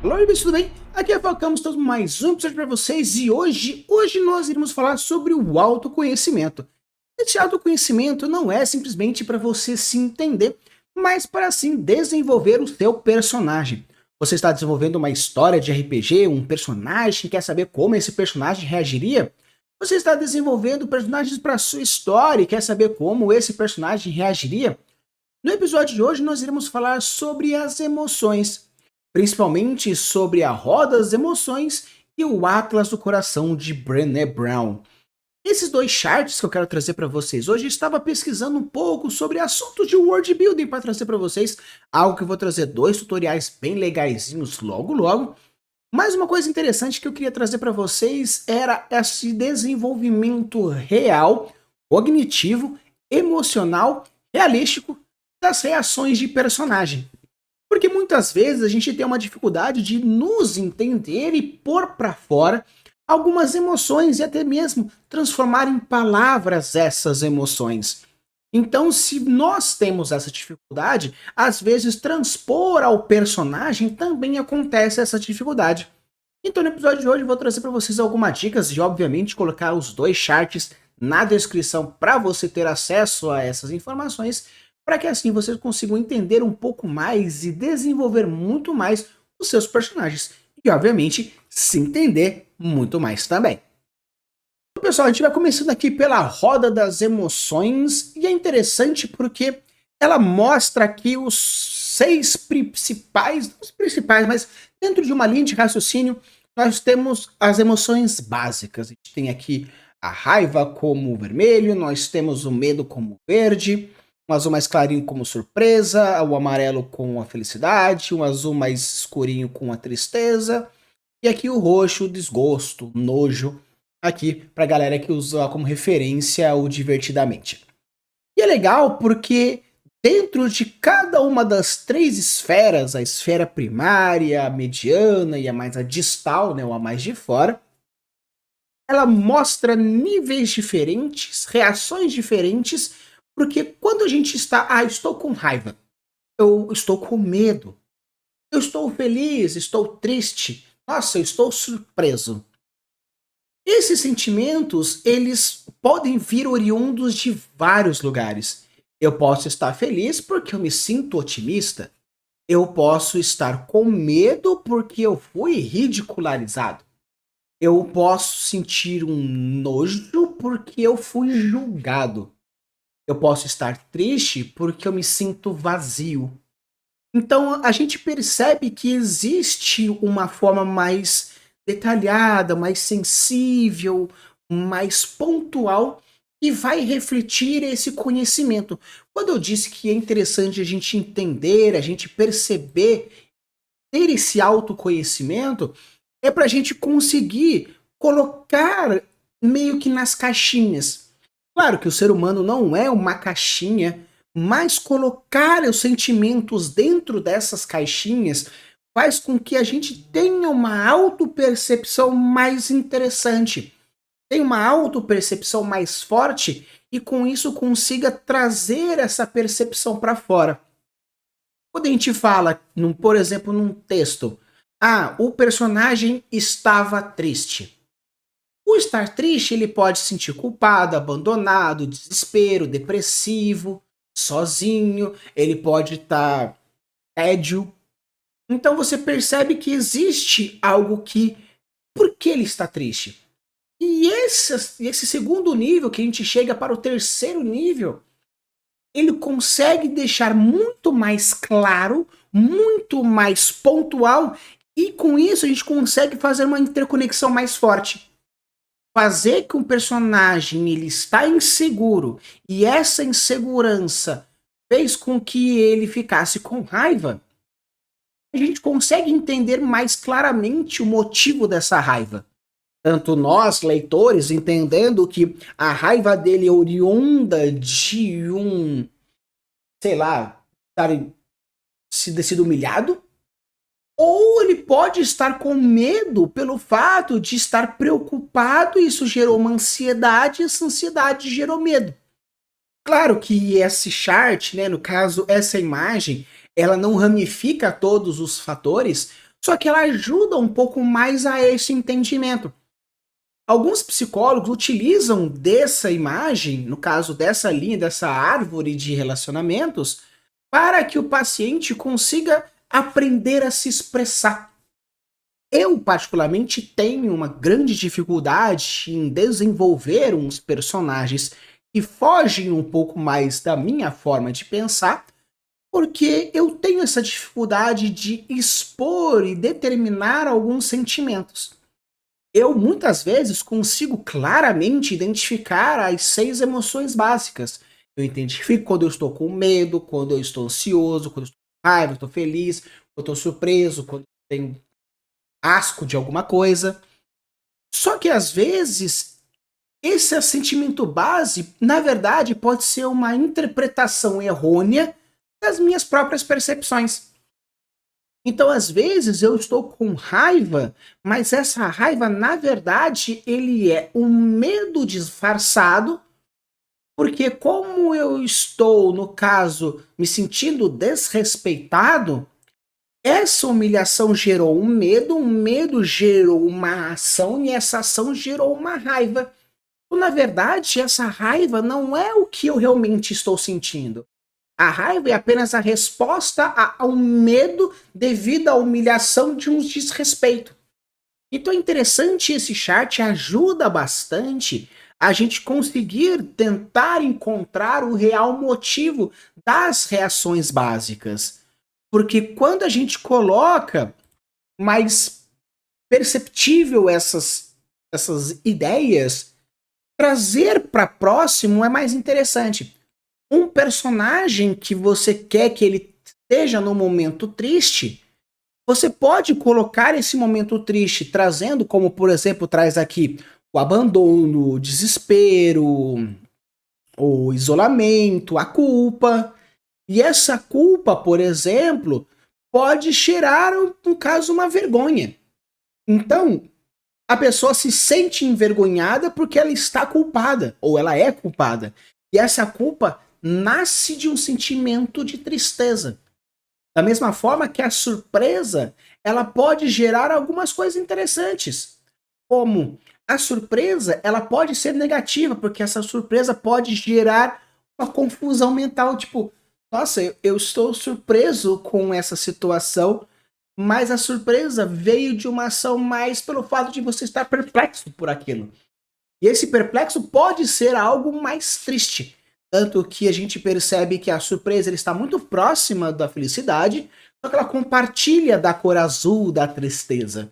Olá, amigos, tudo bem? Aqui é o Falcão, estamos mais um episódio para vocês e hoje nós iremos falar sobre o autoconhecimento. Esse autoconhecimento não é simplesmente para você se entender, mas para assim desenvolver o seu personagem. Você está desenvolvendo uma história de RPG, um personagem, quer saber como esse personagem reagiria? Você está desenvolvendo personagens para sua história e quer saber como esse personagem reagiria? No episódio de hoje, nós iremos falar sobre as emoções, principalmente sobre a Roda das Emoções e o Atlas do Coração de Brené Brown. Esses dois charts que eu quero trazer para vocês hoje, eu estava pesquisando um pouco sobre assuntos de world building para trazer para vocês, algo que eu vou trazer dois tutoriais bem legaisinhos logo logo. Mas uma coisa interessante que eu queria trazer para vocês era esse desenvolvimento real, cognitivo, emocional, realístico das reações de personagem. Porque muitas vezes a gente tem uma dificuldade de nos entender e pôr para fora algumas emoções e até mesmo transformar em palavras essas emoções. Então, se nós temos essa dificuldade, às vezes transpor ao personagem também acontece essa dificuldade. Então, no episódio de hoje, eu vou trazer para vocês algumas dicas e, obviamente, colocar os dois charts na descrição para você ter acesso a essas informações, para que assim vocês consigam entender um pouco mais e desenvolver muito mais os seus personagens. E, obviamente, se entender muito mais também. Então, pessoal, a gente vai começando aqui pela Roda das Emoções, e é interessante porque ela mostra aqui os seis principais, não os principais, mas dentro de uma linha de raciocínio, nós temos as emoções básicas. A gente tem aqui a raiva como vermelho, nós temos o medo como verde, um azul mais clarinho como surpresa, o amarelo com a felicidade, um azul mais escurinho com a tristeza, e aqui o roxo, o desgosto, nojo, aqui pra galera que usa como referência o divertidamente. E é legal porque dentro de cada uma das três esferas, a esfera primária, a mediana e a mais a distal, né, ou a mais de fora, ela mostra níveis diferentes, reações diferentes, porque quando a gente está, estou com raiva, eu estou com medo, eu estou feliz, estou triste, nossa, eu estou surpreso. Esses sentimentos, eles podem vir oriundos de vários lugares. Eu posso estar feliz porque eu me sinto otimista. Eu posso estar com medo porque eu fui ridicularizado. Eu posso sentir um nojo porque eu fui julgado. Eu posso estar triste porque eu me sinto vazio. Então a gente percebe que existe uma forma mais detalhada, mais sensível, mais pontual e vai refletir esse conhecimento. Quando eu disse que é interessante a gente entender, a gente perceber, ter esse autoconhecimento, é para a gente conseguir colocar meio que nas caixinhas. Claro que o ser humano não é uma caixinha, mas colocar os sentimentos dentro dessas caixinhas faz com que a gente tenha uma autopercepção mais interessante, tenha uma autopercepção mais forte e com isso consiga trazer essa percepção para fora. Quando a gente fala, por exemplo, num texto, o personagem estava triste. O estar triste, ele pode se sentir culpado, abandonado, desespero, depressivo, sozinho, ele pode estar tédio. Então você percebe que existe algo que... Por que ele está triste? E esse segundo nível, que a gente chega para o terceiro nível, ele consegue deixar muito mais claro, muito mais pontual, e com isso a gente consegue fazer uma interconexão mais forte. Fazer que um personagem ele está inseguro e essa insegurança fez com que ele ficasse com raiva, a gente consegue entender mais claramente o motivo dessa raiva. Tanto nós, leitores, entendendo que a raiva dele é oriunda de sei lá, ter sido humilhado, ou ele pode estar com medo pelo fato de estar preocupado, e isso gerou uma ansiedade, e essa ansiedade gerou medo. Claro que esse chart, né, no caso, essa imagem, ela não ramifica todos os fatores, Só que ela ajuda um pouco mais a esse entendimento. Alguns psicólogos utilizam dessa imagem, no caso dessa linha, dessa árvore de relacionamentos, para que o paciente consiga aprender a se expressar. Eu, particularmente, tenho uma grande dificuldade em desenvolver uns personagens que fogem um pouco mais da minha forma de pensar, porque eu tenho essa dificuldade de expor e determinar alguns sentimentos. Eu muitas vezes consigo claramente identificar as 6 emoções básicas. Eu identifico quando eu estou com medo, quando eu estou ansioso, quando eu estou com raiva, estou feliz, quando eu estou surpreso, quando eu tenho asco de alguma coisa. Só que às vezes esse sentimento base, na verdade, pode ser uma interpretação errônea das minhas próprias percepções. Então, às vezes, eu estou com raiva, mas essa raiva, na verdade, ele é um medo disfarçado, porque como eu estou, no caso, me sentindo desrespeitado, essa humilhação gerou um medo gerou uma ação e essa ação gerou uma raiva. Então, na verdade, essa raiva não é o que eu realmente estou sentindo. A raiva é apenas a resposta a um medo devido à humilhação de um desrespeito. Então é interessante, esse chart ajuda bastante a gente conseguir tentar encontrar o real motivo das reações básicas. Porque quando a gente coloca mais perceptível essas ideias, trazer para próximo é mais interessante. Um personagem que você quer que ele esteja no momento triste, você pode colocar esse momento triste trazendo, como por exemplo, traz aqui o abandono, o desespero, o isolamento, a culpa. E essa culpa, por exemplo, pode gerar, no caso, uma vergonha. Então, a pessoa se sente envergonhada porque ela está culpada, ou ela é culpada. E essa culpa nasce de um sentimento de tristeza. Da mesma forma que a surpresa, ela pode gerar algumas coisas interessantes. Como a surpresa, ela pode ser negativa, porque essa surpresa pode gerar uma confusão mental, tipo, nossa, eu estou surpreso com essa situação, mas a surpresa veio de uma ação mais pelo fato de você estar perplexo por aquilo. E esse perplexo pode ser algo mais triste. Tanto que a gente percebe que a surpresa ele está muito próxima da felicidade, só que ela compartilha da cor azul da tristeza.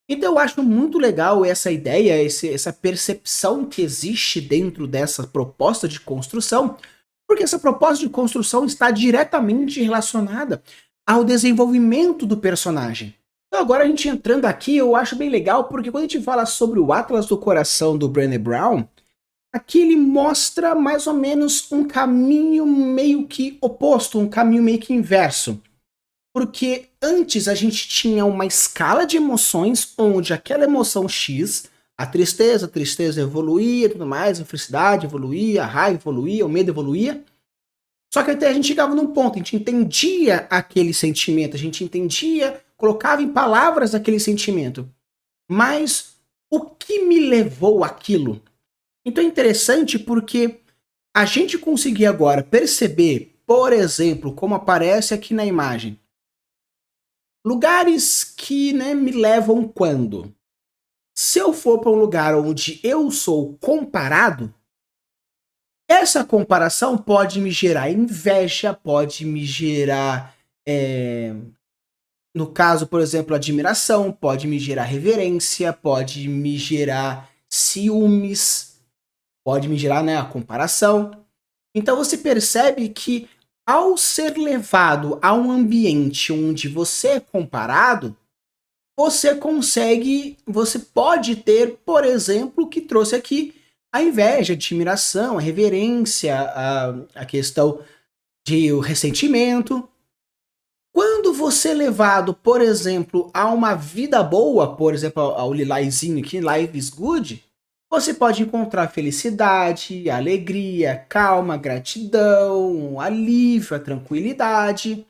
Então eu acho muito legal essa ideia, essa percepção que existe dentro dessa proposta de construção, porque essa proposta de construção está diretamente relacionada ao desenvolvimento do personagem. Então agora a gente entrando aqui, eu acho bem legal, porque quando a gente fala sobre o Atlas do Coração do Brené Brown, aqui ele mostra mais ou menos um caminho meio que oposto, um caminho meio que inverso. Porque antes a gente tinha uma escala de emoções onde aquela emoção X, a tristeza evoluía e tudo mais, a felicidade evoluía, a raiva evoluía, o medo evoluía. Só que até a gente chegava num ponto, a gente entendia aquele sentimento, a gente entendia, colocava em palavras aquele sentimento. Mas o que me levou àquilo? Então é interessante porque a gente conseguir agora perceber, por exemplo, como aparece aqui na imagem, lugares que me levam quando? Se eu for para um lugar onde eu sou comparado, essa comparação pode me gerar inveja, pode me gerar, no caso, por exemplo, admiração, pode me gerar reverência, pode me gerar ciúmes, pode me gerar a comparação. Então você percebe que ao ser levado a um ambiente onde você é comparado, você pode ter, por exemplo, o que trouxe aqui, a inveja, a admiração, a reverência, a questão de o ressentimento. Quando você é levado, por exemplo, a uma vida boa, por exemplo, ao lilaizinho aqui, Life is Good, você pode encontrar felicidade, alegria, calma, gratidão, alívio, a tranquilidade.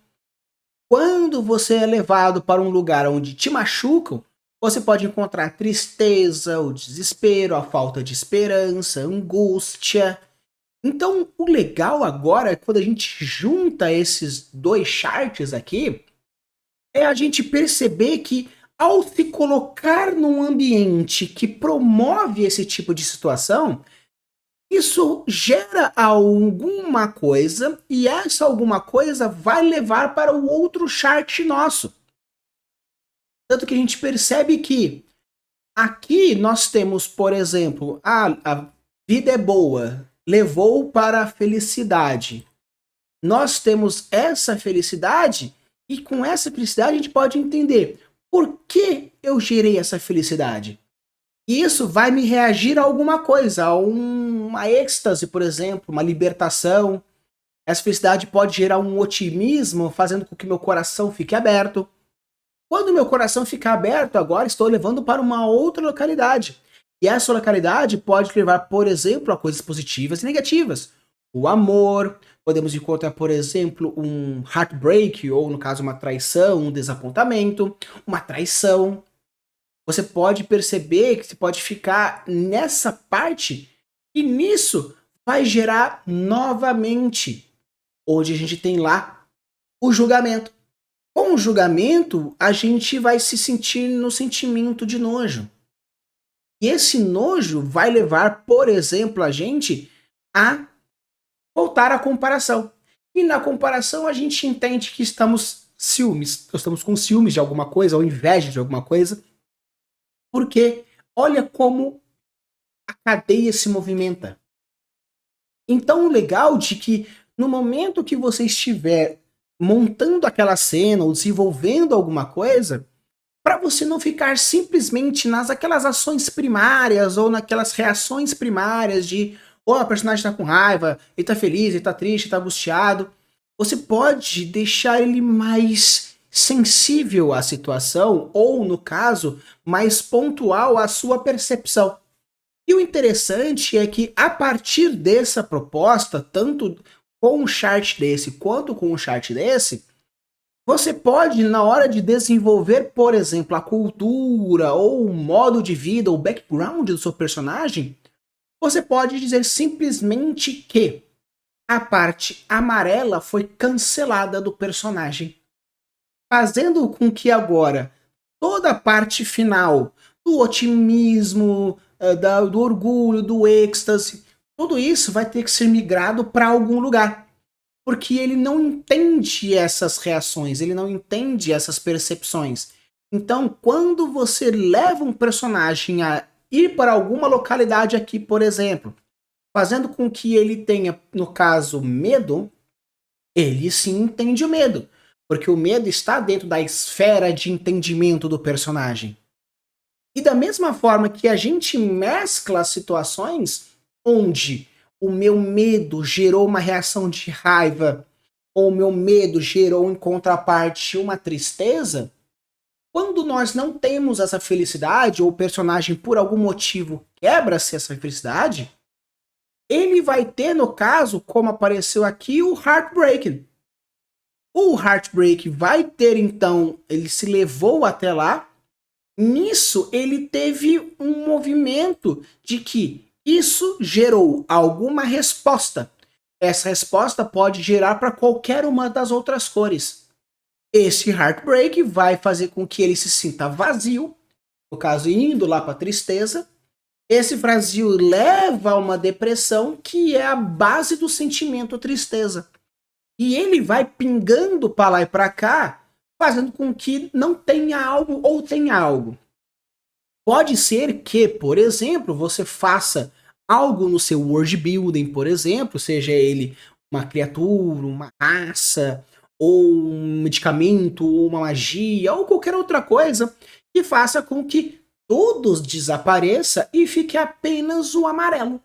Quando você é levado para um lugar onde te machucam, você pode encontrar tristeza, o desespero, a falta de esperança, angústia. Então, o legal agora, quando a gente junta esses dois charts aqui, é a gente perceber que ao se colocar num ambiente que promove esse tipo de situação, isso gera alguma coisa e essa alguma coisa vai levar para o outro chart nosso. Tanto que a gente percebe que aqui nós temos, por exemplo, a vida é boa, levou para a felicidade. Nós temos essa felicidade e com essa felicidade a gente pode entender por que eu gerei essa felicidade. E isso vai me reagir a alguma coisa, a uma êxtase, por exemplo, uma libertação. Essa felicidade pode gerar um otimismo, fazendo com que meu coração fique aberto. Quando meu coração ficar aberto, agora estou levando para uma outra localidade. E essa localidade pode levar, por exemplo, a coisas positivas e negativas. O amor, podemos encontrar, por exemplo, um heartbreak, ou no caso uma traição, um desapontamento, uma traição. Você pode perceber que você pode ficar nessa parte e nisso vai gerar novamente, onde a gente tem lá o julgamento. Com o julgamento, a gente vai se sentir no sentimento de nojo. E esse nojo vai levar, por exemplo, a gente a voltar à comparação. E na comparação a gente entende que estamos com ciúmes de alguma coisa ou inveja de alguma coisa, porque olha como a cadeia se movimenta. Então, o legal de que no momento que você estiver montando aquela cena ou desenvolvendo alguma coisa, para você não ficar simplesmente nas aquelas ações primárias ou naquelas reações primárias de a personagem tá com raiva, ele tá feliz, ele tá triste, ele tá angustiado. Você pode deixar ele mais sensível à situação ou, no caso, mais pontual à sua percepção. E o interessante é que a partir dessa proposta, tanto com um chart desse quanto com um chart desse, você pode, na hora de desenvolver, por exemplo, a cultura ou o modo de vida, o background do seu personagem, você pode dizer simplesmente que a parte amarela foi cancelada do personagem, fazendo com que agora toda a parte final do otimismo, do orgulho, do êxtase, tudo isso vai ter que ser migrado para algum lugar. Porque ele não entende essas reações, ele não entende essas percepções. Então, quando você leva um personagem a ir para alguma localidade aqui, por exemplo, fazendo com que ele tenha, no caso, medo, ele sim entende o medo. Porque o medo está dentro da esfera de entendimento do personagem. E da mesma forma que a gente mescla situações onde o meu medo gerou uma reação de raiva, ou o meu medo gerou em contraparte uma tristeza, quando nós não temos essa felicidade, ou o personagem por algum motivo quebra-se essa felicidade, ele vai ter, no caso, como apareceu aqui, o heartbreak. O heartbreak vai ter, então, ele se levou até lá. Nisso, ele teve um movimento de que isso gerou alguma resposta. Essa resposta pode gerar para qualquer uma das outras cores. Esse heartbreak vai fazer com que ele se sinta vazio, no caso, indo lá para a tristeza. Esse vazio leva a uma depressão, que é a base do sentimento tristeza. E ele vai pingando para lá e para cá, fazendo com que não tenha algo ou tenha algo. Pode ser que, por exemplo, você faça algo no seu world building, por exemplo, seja ele uma criatura, uma raça, ou um medicamento, ou uma magia, ou qualquer outra coisa, que faça com que tudo desapareça e fique apenas o amarelo.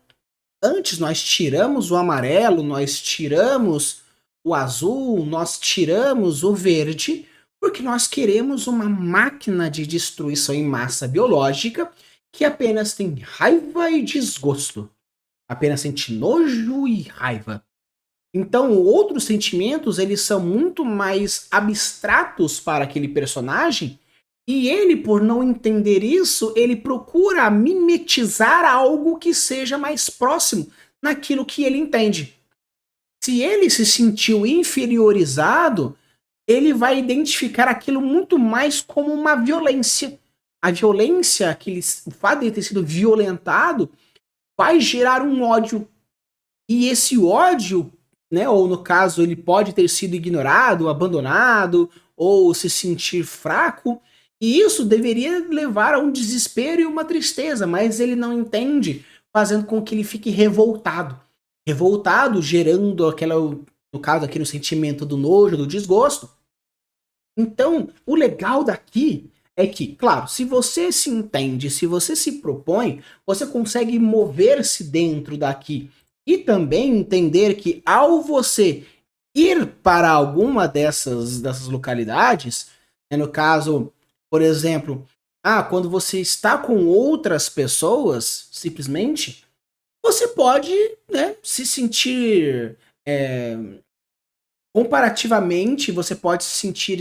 Antes nós tiramos o amarelo, nós tiramos o azul, nós tiramos o verde, porque nós queremos uma máquina de destruição em massa biológica que apenas tem raiva e desgosto. Apenas sente nojo e raiva. Então, outros sentimentos, eles são muito mais abstratos para aquele personagem, e ele, por não entender isso, ele procura mimetizar algo que seja mais próximo naquilo que ele entende. Se ele se sentiu inferiorizado, ele vai identificar aquilo muito mais como uma violência. A violência, o fato de ele ter sido violentado, vai gerar um ódio. E esse ódio, né, ou no caso, ele pode ter sido ignorado, abandonado, ou se sentir fraco, e isso deveria levar a um desespero e uma tristeza, mas ele não entende, fazendo com que ele fique revoltado. Revoltado, gerando no caso aqui, no sentimento do nojo, do desgosto. Então, o legal daqui é que, claro, se você se entende, se você se propõe, você consegue mover-se dentro daqui e também entender que ao você ir para alguma dessas localidades, né, no caso, por exemplo, quando você está com outras pessoas, simplesmente, você pode, né, se sentir comparativamente, você pode se sentir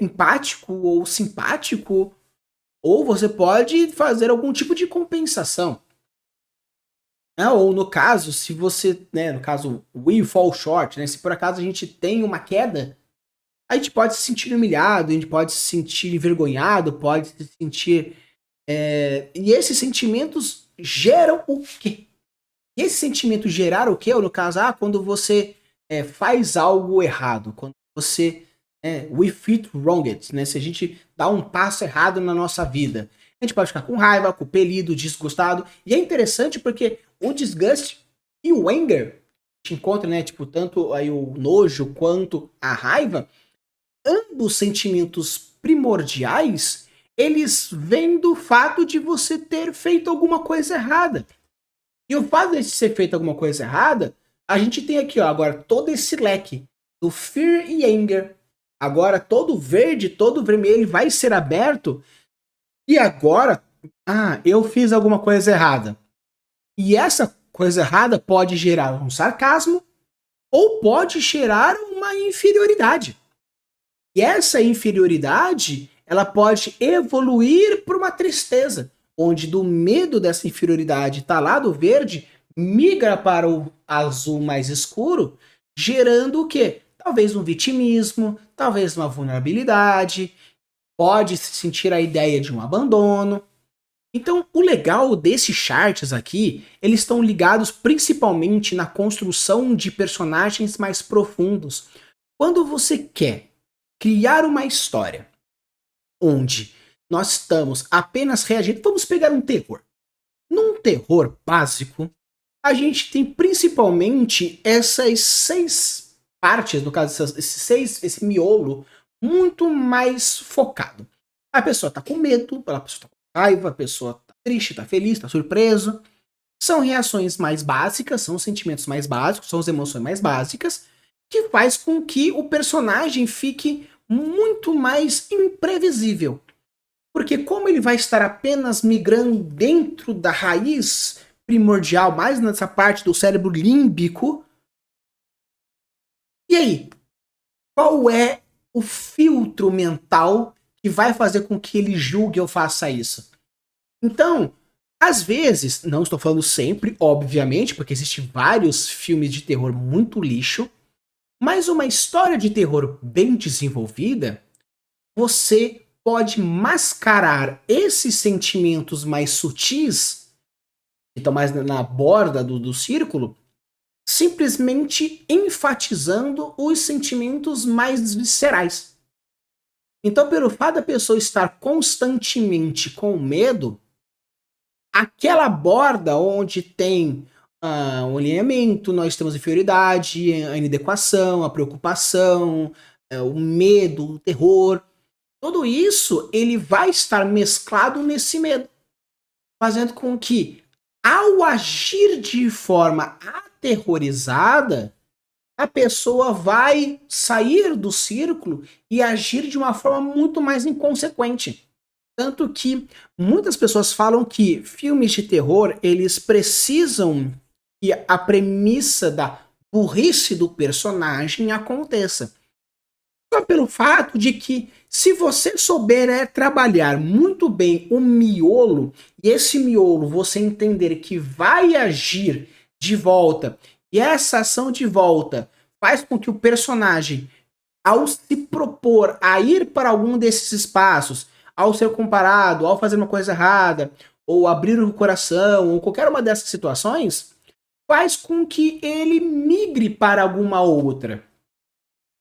empático ou simpático, ou você pode fazer algum tipo de compensação. Ou no caso, se você, né, no caso, we fall short, né, se por acaso a gente tem uma queda, a gente pode se sentir humilhado, a gente pode se sentir envergonhado, pode se sentir... E esses sentimentos geram o quê? E esse sentimento gerar o quê? Ou no caso, quando você faz algo errado, quando você... we fit wronged, né, se a gente dá um passo errado na nossa vida, a gente pode ficar com raiva, compelido, desgostado. E é interessante porque o desgaste e o anger, a gente encontra, né, tipo, tanto aí o nojo quanto a raiva, ambos sentimentos primordiais, eles vêm do fato de você ter feito alguma coisa errada. E o fato de ser feito alguma coisa errada, a gente tem aqui, ó, agora todo esse leque do fear e anger. Agora todo verde, todo vermelho vai ser aberto. E agora, eu fiz alguma coisa errada. E essa coisa errada pode gerar um sarcasmo ou pode gerar uma inferioridade. E essa inferioridade, ela pode evoluir para uma tristeza, onde do medo dessa inferioridade tá lá do verde, migra para o azul mais escuro, gerando o quê? Talvez um vitimismo, talvez uma vulnerabilidade, pode se sentir a ideia de um abandono. Então, o legal desses charts aqui, eles estão ligados principalmente na construção de personagens mais profundos. Quando você quer criar uma história onde nós estamos apenas reagindo, vamos pegar um terror. Num terror básico, a gente tem principalmente essas 6 partes, no caso, esse miolo, muito mais focado. A pessoa tá com medo, a pessoa tá com raiva, a pessoa tá triste, tá feliz, tá surpreso. São reações mais básicas, são os sentimentos mais básicos, são as emoções mais básicas, que faz com que o personagem fique muito mais imprevisível. Porque como ele vai estar apenas migrando dentro da raiz primordial, mais nessa parte do cérebro límbico, e aí? Qual é o filtro mental que vai fazer com que ele julgue ou faça isso? Então, às vezes, não estou falando sempre, obviamente, porque existem vários filmes de terror muito lixo, mas uma história de terror bem desenvolvida, você pode mascarar esses sentimentos mais sutis, que estão mais na borda do círculo, simplesmente enfatizando os sentimentos mais viscerais. Então, pelo fato da pessoa estar constantemente com medo, aquela borda onde tem um alinhamento, nós temos inferioridade, a inadequação, a preocupação, o medo, o terror, tudo isso ele vai estar mesclado nesse medo, fazendo com que, ao agir de forma aterrorizada, a pessoa vai sair do círculo e agir de uma forma muito mais inconsequente. Tanto que muitas pessoas falam que filmes de terror, eles precisam que a premissa da burrice do personagem aconteça. Só pelo fato de que, se você souber trabalhar muito bem o miolo, e esse miolo você entender que vai agir de volta, e essa ação de volta faz com que o personagem, ao se propor a ir para algum desses espaços, ao ser comparado, ao fazer uma coisa errada, ou abrir o coração, ou qualquer uma dessas situações, faz com que ele migre para alguma outra.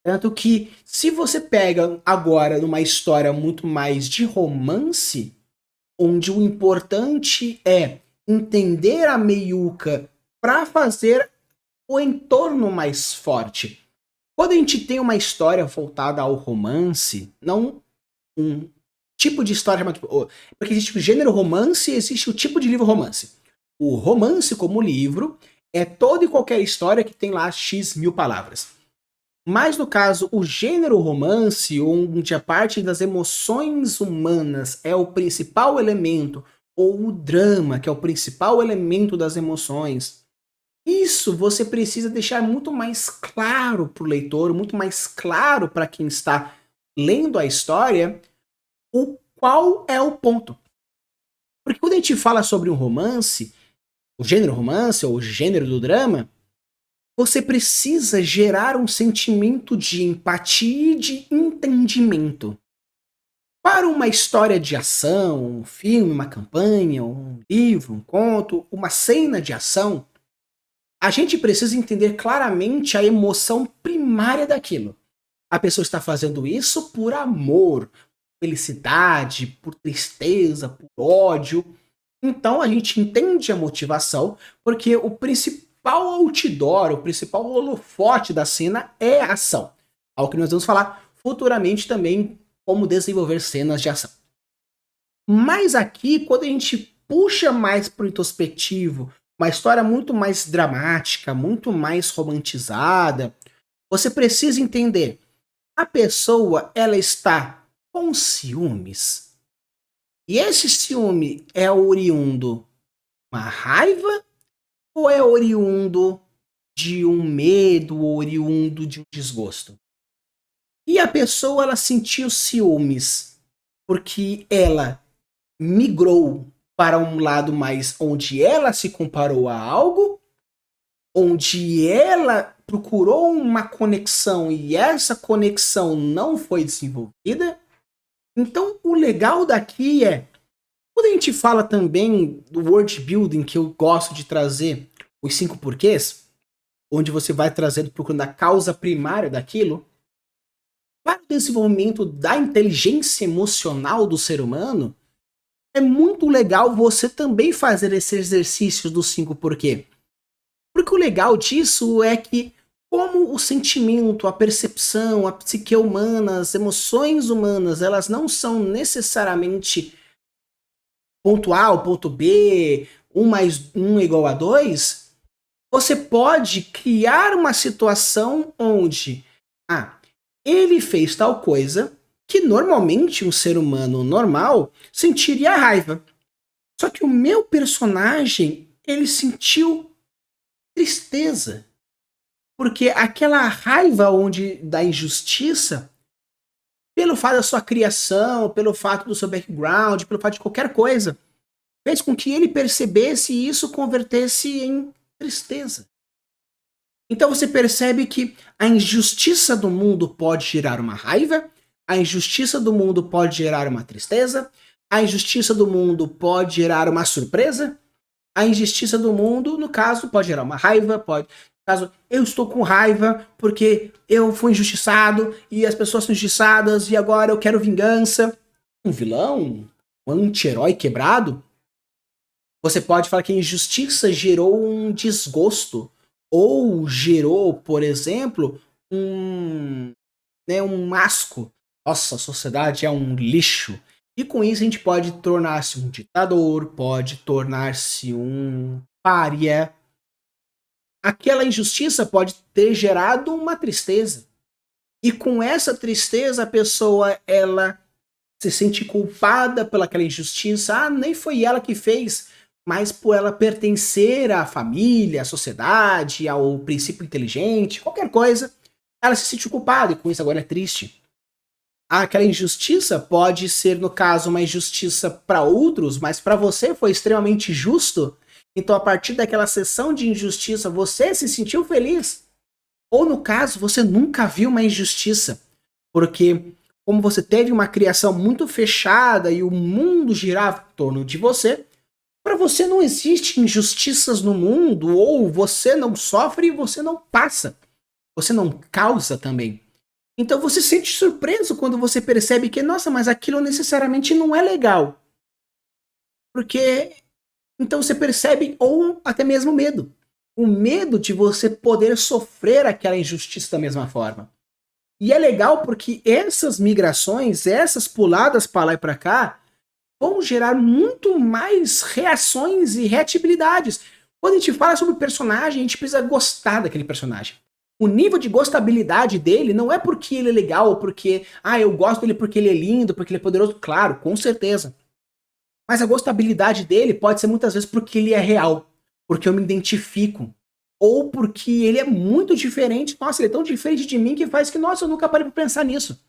Tanto que, se você pega agora numa história muito mais de romance, onde o importante é entender a meiuca para fazer o entorno mais forte. Quando a gente tem uma história voltada ao romance, não um tipo de história chamado. Porque existe o gênero romance e existe o tipo de livro romance. O romance, como livro, é toda e qualquer história que tem lá X mil palavras. Mas no caso, o gênero romance, onde a parte das emoções humanas é o principal elemento, ou o drama, que é o principal elemento das emoções, isso você precisa deixar muito mais claro para o leitor, muito mais claro para quem está lendo a história, o qual é o ponto. Porque quando a gente fala sobre um romance, o gênero romance ou o gênero do drama, você precisa gerar um sentimento de empatia e de entendimento. Para uma história de ação, um filme, uma campanha, um livro, um conto, uma cena de ação, a gente precisa entender claramente a emoção primária daquilo. A pessoa está fazendo isso por amor, felicidade, por tristeza, por ódio. Então a gente entende a motivação, porque o principal outdoor, o principal holofote da cena é a ação. Algo que nós vamos falar futuramente também, como desenvolver cenas de ação. Mas aqui, quando a gente puxa mais para o introspectivo, uma história muito mais dramática, muito mais romantizada, você precisa entender, a pessoa ela está com ciúmes. E esse ciúme é oriundo de uma raiva ou é oriundo de um medo, oriundo de um desgosto? E a pessoa ela sentiu ciúmes porque ela migrou para um lado mais onde ela se comparou a algo, onde ela procurou uma conexão e essa conexão não foi desenvolvida. Então, o legal daqui é, quando a gente fala também do world building, que eu gosto de trazer os 5 porquês, onde você vai trazendo, procurando a causa primária daquilo, para o desenvolvimento da inteligência emocional do ser humano, é muito legal você também fazer esse exercício dos 5 porquê. Porque o legal disso é que, como o sentimento, a percepção, a psique humana, as emoções humanas, elas não são necessariamente ponto A ou ponto B, 1 mais 1 é igual a 2, você pode criar uma situação onde ele fez tal coisa que normalmente um ser humano normal sentiria raiva. Só que o meu personagem, ele sentiu tristeza. Porque aquela raiva da injustiça, pelo fato da sua criação, pelo fato do seu background, pelo fato de qualquer coisa, fez com que ele percebesse e isso convertesse em tristeza. Então você percebe que a injustiça do mundo pode gerar uma raiva, a injustiça do mundo pode gerar uma tristeza, a injustiça do mundo pode gerar uma surpresa, a injustiça do mundo, no caso, pode gerar uma raiva, pode... No caso, eu estou com raiva porque eu fui injustiçado e as pessoas são injustiçadas e agora eu quero vingança. Um vilão, um anti-herói quebrado, você pode falar que a injustiça gerou um desgosto ou gerou, por exemplo, um asco. Nossa, a sociedade é um lixo. E com isso a gente pode tornar-se um ditador, pode tornar-se um pária. Aquela injustiça pode ter gerado uma tristeza. E com essa tristeza a pessoa ela se sente culpada pelaquela injustiça. Nem foi ela que fez. mas por ela pertencer à família, à sociedade, ao princípio inteligente, qualquer coisa, ela se sentiu culpada e com isso agora é triste. Aquela injustiça pode ser, no caso, uma injustiça para outros, mas para você foi extremamente justo. Então, a partir daquela sessão de injustiça, você se sentiu feliz. Ou, no caso, você nunca viu uma injustiça. Porque, como você teve uma criação muito fechada e o mundo girava em torno de você, para você não existe injustiças no mundo, ou você não sofre e você não passa. Você não causa também. Então você se sente surpreso quando você percebe que, nossa, mas aquilo necessariamente não é legal. Porque então você percebe, ou até mesmo medo. O medo de você poder sofrer aquela injustiça da mesma forma. E é legal porque essas migrações, essas puladas para lá e para cá, vão gerar muito mais reações e reatibilidades. Quando a gente fala sobre o personagem, a gente precisa gostar daquele personagem. O nível de gostabilidade dele não é porque ele é legal, ou porque, eu gosto dele porque ele é lindo, porque ele é poderoso. Claro, com certeza. Mas a gostabilidade dele pode ser muitas vezes porque ele é real, porque eu me identifico, ou porque ele é muito diferente. Nossa, ele é tão diferente de mim que faz que, nossa, eu nunca parei pra pensar nisso.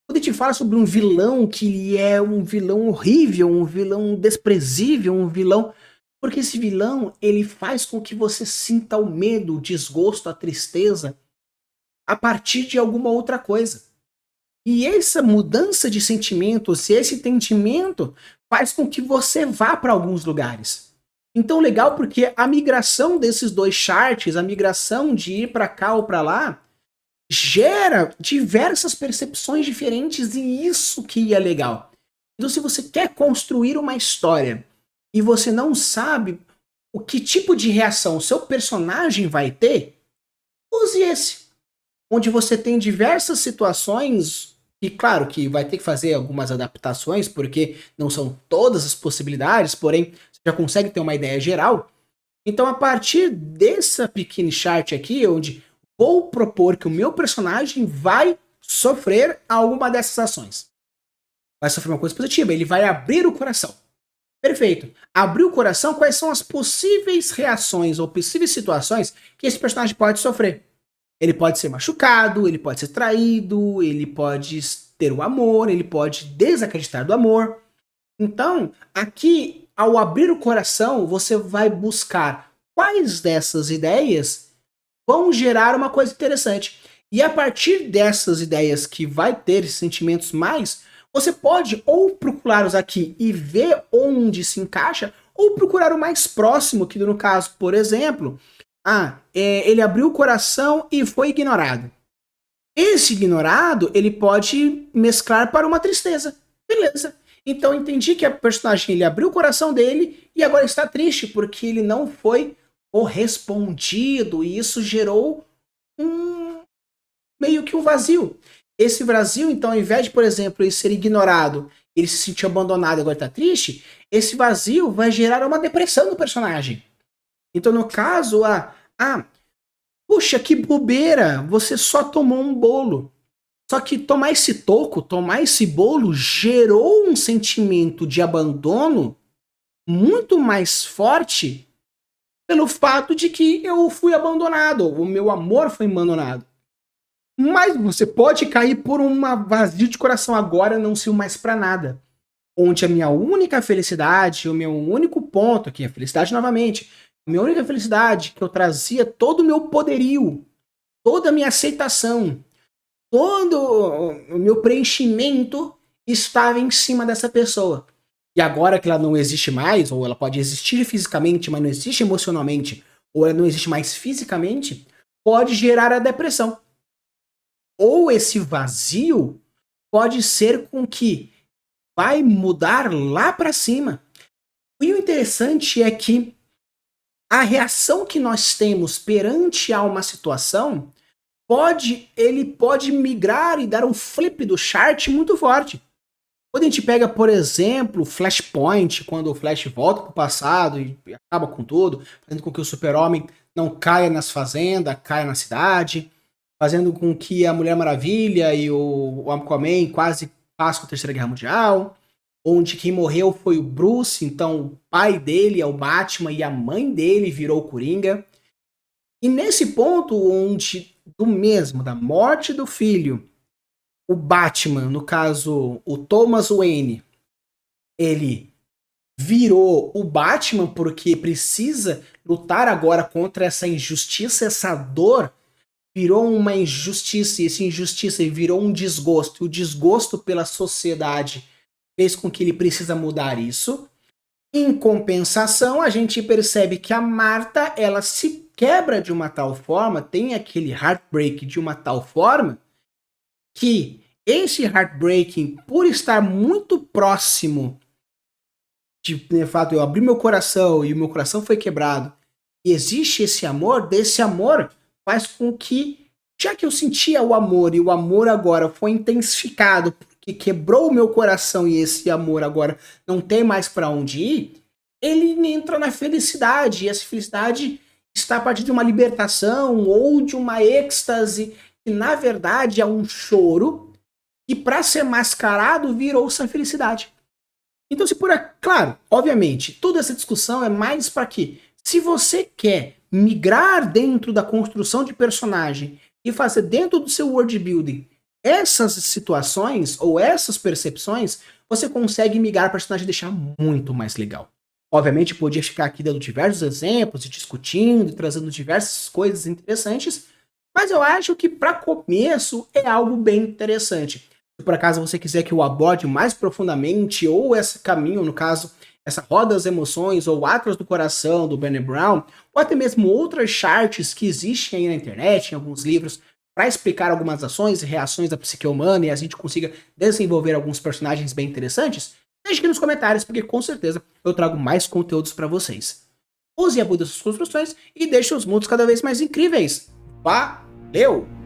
Quando a gente fala sobre um vilão que ele é um vilão horrível, um vilão desprezível, um vilão... Porque esse vilão, ele faz com que você sinta o medo, o desgosto, a tristeza a partir de alguma outra coisa. E essa mudança de sentimentos, esse entendimento, faz com que você vá para alguns lugares. Então, legal porque a migração desses dois charts, a migração de ir para cá ou para lá, gera diversas percepções diferentes e isso que é legal. Então, se você quer construir uma história e você não sabe o que tipo de reação o seu personagem vai ter, use esse. Onde você tem diversas situações, e claro que vai ter que fazer algumas adaptações, porque não são todas as possibilidades, porém você já consegue ter uma ideia geral. Então, a partir dessa pequena chart aqui, onde vou propor que o meu personagem vai sofrer alguma dessas ações. Vai sofrer uma coisa positiva, ele vai abrir o coração. Perfeito. Abrir o coração, quais são as possíveis reações ou possíveis situações que esse personagem pode sofrer? Ele pode ser machucado, ele pode ser traído, ele pode ter o amor, ele pode desacreditar do amor. Então, aqui, ao abrir o coração, você vai buscar quais dessas ideias vão gerar uma coisa interessante. E a partir dessas ideias que vai ter esses sentimentos mais, você pode ou procurá-los aqui e ver onde se encaixa, ou procurar o mais próximo, que no caso, por exemplo, ele abriu o coração e foi ignorado. Esse ignorado, ele pode mesclar para uma tristeza. Beleza. Então eu entendi que a personagem, ele abriu o coração dele e agora está triste porque ele não foi correspondido e isso gerou meio que um vazio. Esse vazio, então, ao invés de, por exemplo, ele ser ignorado, ele se sentiu abandonado e agora está triste, esse vazio vai gerar uma depressão no personagem. Então, no caso, puxa, que bobeira, você só tomou um bolo. Só que tomar esse toco, tomar esse bolo, gerou um sentimento de abandono muito mais forte pelo fato de que eu fui abandonado, o meu amor foi abandonado. Mas você pode cair por uma vazio de coração agora, não sirvo mais pra nada. Onde a minha única felicidade, o meu único ponto aqui, a felicidade novamente, a minha única felicidade que eu trazia todo o meu poderio, toda a minha aceitação, todo o meu preenchimento estava em cima dessa pessoa. E agora que ela não existe mais, ou ela pode existir fisicamente, mas não existe emocionalmente, ou ela não existe mais fisicamente, pode gerar a depressão. Ou esse vazio pode ser com que vai mudar lá para cima. E o interessante é que a reação que nós temos perante a uma situação ele pode migrar e dar um flip do chart muito forte. Quando a gente pega, por exemplo, Flashpoint, quando o Flash volta para o passado e acaba com tudo, fazendo com que o Super-Homem não caia nas fazendas, caia na cidade, fazendo com que a Mulher Maravilha e o Aquaman quase passem com a Terceira Guerra Mundial, onde quem morreu foi o Bruce, então o pai dele é o Batman e a mãe dele virou o Coringa. E nesse ponto onde da morte do filho, o Batman, no caso o Thomas Wayne, ele virou o Batman porque precisa lutar agora contra essa injustiça, essa dor, virou uma injustiça, e essa injustiça virou um desgosto, e o desgosto pela sociedade fez com que ele precisa mudar isso. Em compensação, a gente percebe que a Marta, ela se quebra de uma tal forma, tem aquele heartbreak de uma tal forma, que esse heartbreaking, por estar muito próximo de fato, eu abri meu coração e o meu coração foi quebrado, e existe esse amor, desse amor faz com que, já que eu sentia o amor e o amor agora foi intensificado porque quebrou o meu coração e esse amor agora não tem mais para onde ir, ele entra na felicidade, e essa felicidade está a partir de uma libertação ou de uma êxtase que na verdade é um choro e para ser mascarado virou-se a felicidade. Então, claro, obviamente, toda essa discussão é mais para que, se você quer migrar dentro da construção de personagem e fazer dentro do seu world building essas situações ou essas percepções, você consegue migrar o personagem e deixar muito mais legal. Obviamente, podia ficar aqui dando diversos exemplos e discutindo e trazendo diversas coisas interessantes, mas eu acho que para começo é algo bem interessante. Se por acaso você quiser que eu aborde mais profundamente, ou esse caminho, no caso, essa roda das emoções, ou Atlas do Coração, do Brené Brown, ou até mesmo outras charts que existem aí na internet, em alguns livros, para explicar algumas ações e reações da psique humana e a gente consiga desenvolver alguns personagens bem interessantes, deixe aqui nos comentários, porque com certeza eu trago mais conteúdos para vocês. Use e abude suas construções e deixe os mundos cada vez mais incríveis. Valeu!